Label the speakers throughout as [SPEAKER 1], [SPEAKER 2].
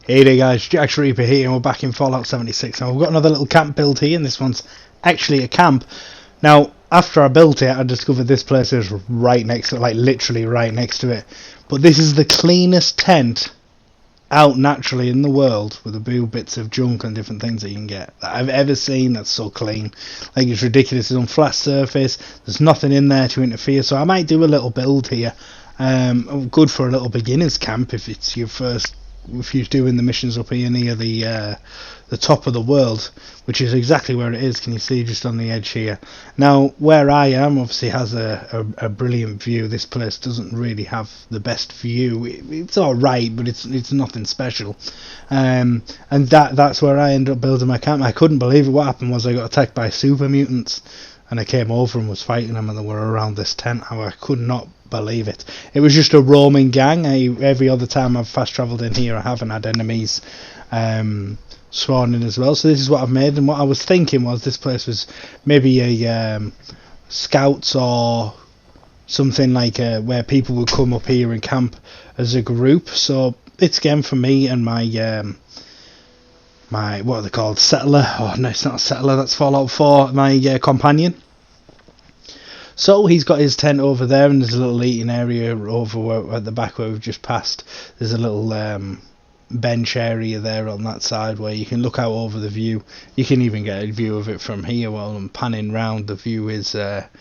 [SPEAKER 1] Hey there guys, Jack Reaper here and we're back in Fallout 76. Now we've got another little camp build here and this one's actually a camp. Now after I built it I discovered this place is right next to it, like literally right next to it. But this is the cleanest tent out naturally in the world with a few bits of junk and different things that you can get that I've ever seen that's so clean. Like it's ridiculous, it's on flat surface, there's nothing in there to interfere, so I might do a little build here. Good for a little beginner's camp if it's your first, if you're doing the missions up here near the top of the world, which is exactly where it is. Can you see just on the edge here? Now where I am obviously has a brilliant view. This place doesn't really have the best view. It's alright, but it's nothing special. And that's where I ended up building my camp. I couldn't believe it. What happened was I got attacked by super mutants and I came over and was fighting them and they were around this tent. I could not believe it. It was just a roaming gang. Every other time I've fast travelled in here I haven't had enemies spawning as well. So this is what I've made, and what I was thinking was this place was maybe a scouts or something like where people would come up here and camp as a group. So it's again for me and my my, what are they called, settler? Oh no, it's not a settler, that's Fallout 4, my companion. So he's got his tent over there, and there's a little eating area over at the back where we've just passed. There's a little bench area there on that side where you can look out over the view. You can even get a view of it from here while I'm panning round. The view is a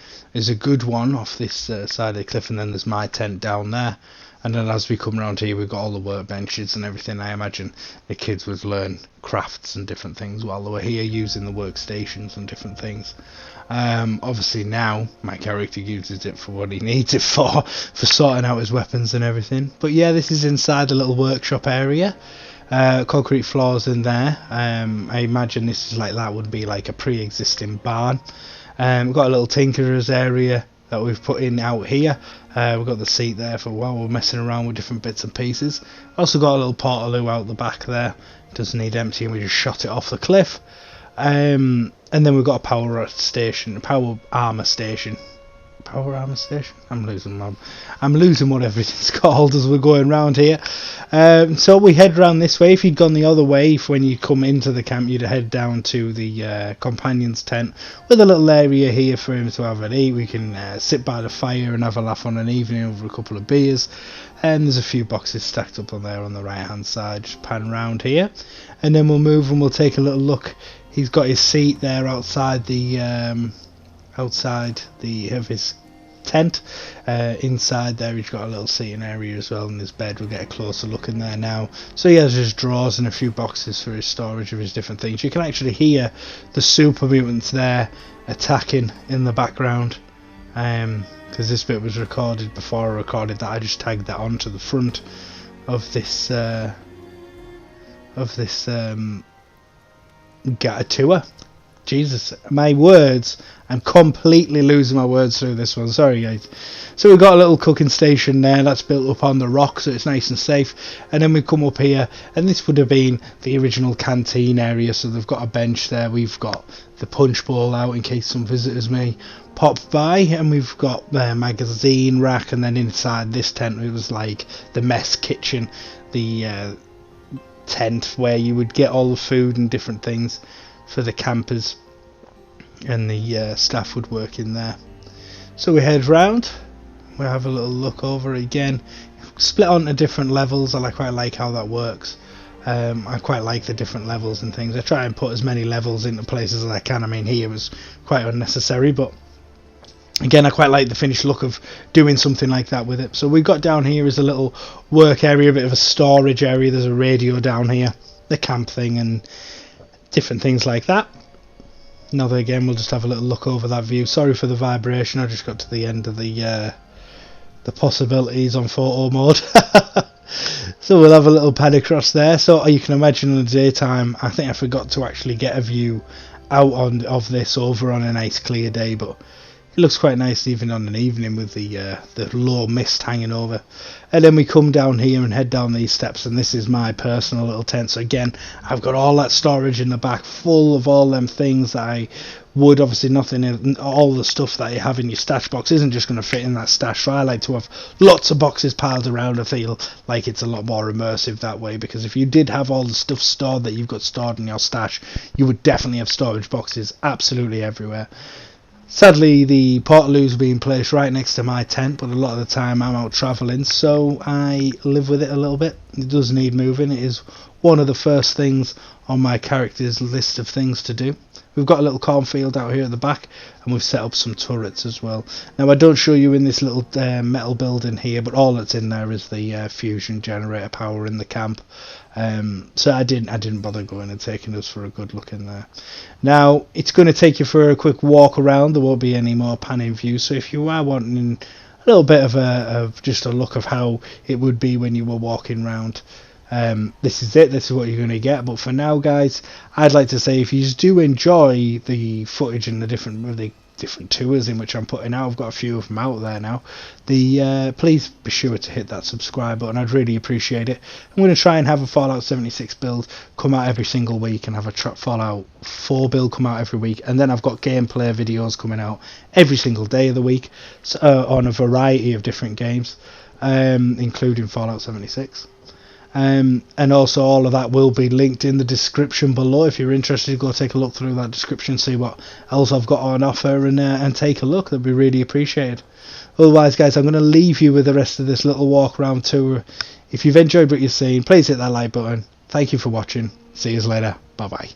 [SPEAKER 1] good one off this side of the cliff, and then there's my tent down there. And then as we come around here we've got all the workbenches and everything. I imagine the kids would learn crafts and different things while they were here using the workstations and different things. Obviously now my character uses it for what he needs it for sorting out his weapons and everything. But yeah, this is inside the little workshop area. Concrete floors in there. I imagine this is like, that would be like a pre-existing barn. We've got a little tinkerer's area that we've put in out here. We've got the seat there for while we're messing around with different bits and pieces. Also got a little portaloo out the back there. Doesn't need emptying, we just shot it off the cliff. And then we've got a power armor station. I'm losing what everything's called as we're going around here. So we head round this way. If you'd gone the other way, when you come into the camp, you'd head down to the companion's tent with a little area here for him to have an eat. We can sit by the fire and have a laugh on an evening over a couple of beers. And there's a few boxes stacked up on there on the right hand side. Just pan round here, and then we'll move and we'll take a little look. He's got his seat there outside of his tent. Inside there he's got a little seating area as well, and his bed. We'll get a closer look in there now. So he has his drawers and a few boxes for his storage of his different things. You can actually hear the super mutants there attacking in the background, because this bit was recorded before I recorded that. I just tagged that onto the front of this tour. Jesus, my words, I'm completely losing my words through this one, sorry guys. So we've got a little cooking station there that's built up on the rock, so it's nice and safe. And then we come up here, and this would have been the original canteen area, so they've got a bench there. We've got the punch bowl out in case some visitors may pop by, and we've got the magazine rack. And then inside this tent it was like the mess kitchen, the tent where you would get all the food and different things for the campers, and the staff would work in there. So we head round, we'll have a little look over again, split onto different levels. I quite like how that works. I quite like the different levels and things. I try and put as many levels into places as I can. I mean, here was quite unnecessary, but again I quite like the finished look of doing something like that with it. So we've got down here is a little work area, a bit of a storage area. There's a radio down here, the camp thing and different things like that. Now again we'll just have a little look over that view. Sorry for the vibration, I just got to the end of the possibilities on photo mode. So we'll have a little pad across there. So you can imagine in the daytime, I think I forgot to actually get a view out of this over on a nice clear day, but It looks quite nice even on an evening with the low mist hanging over. And then we come down here and head down these steps, and this is my personal little tent. So again, I've got all that storage in the back full of all them things that I would, obviously nothing, all the stuff that you have in your stash box isn't just going to fit in that stash. So I like to have lots of boxes piled around. I feel like it's a lot more immersive that way, because if you did have all the stuff stored that you've got stored in your stash, you would definitely have storage boxes absolutely everywhere. Sadly, the portaloos are being placed right next to my tent, but a lot of the time I'm out travelling, so I live with it a little bit. It does need moving. It is one of the first things on my character's list of things to do. We've got a little cornfield out here at the back, and we've set up some turrets as well. Now, I don't show you in this little metal building here, but all that's in there is the fusion generator power in the camp. So I didn't bother going and taking us for a good look in there. Now, it's going to take you for a quick walk around. There won't be any more panning views, so if you are wanting a little bit of just a look of how it would be when you were walking around, this is it. This is what you're going to get. But for now, guys, I'd like to say, if you do enjoy the footage and the different tours in which I'm putting out, I've got a few of them out there now, please be sure to hit that subscribe button. I'd really appreciate it. I'm going to try and have a Fallout 76 build come out every single week, and have a Fallout 4 build come out every week, and then I've got gameplay videos coming out every single day of the week, on a variety of different games, including Fallout 76. And also all of that will be linked in the description below. If you're interested, go take a look through that description, see what else I've got on offer, and take a look. That'd be really appreciated. Otherwise, guys, I'm going to leave you with the rest of this little walk around tour. If you've enjoyed what you've seen, please hit that like button. Thank you for watching. See you later. Bye bye.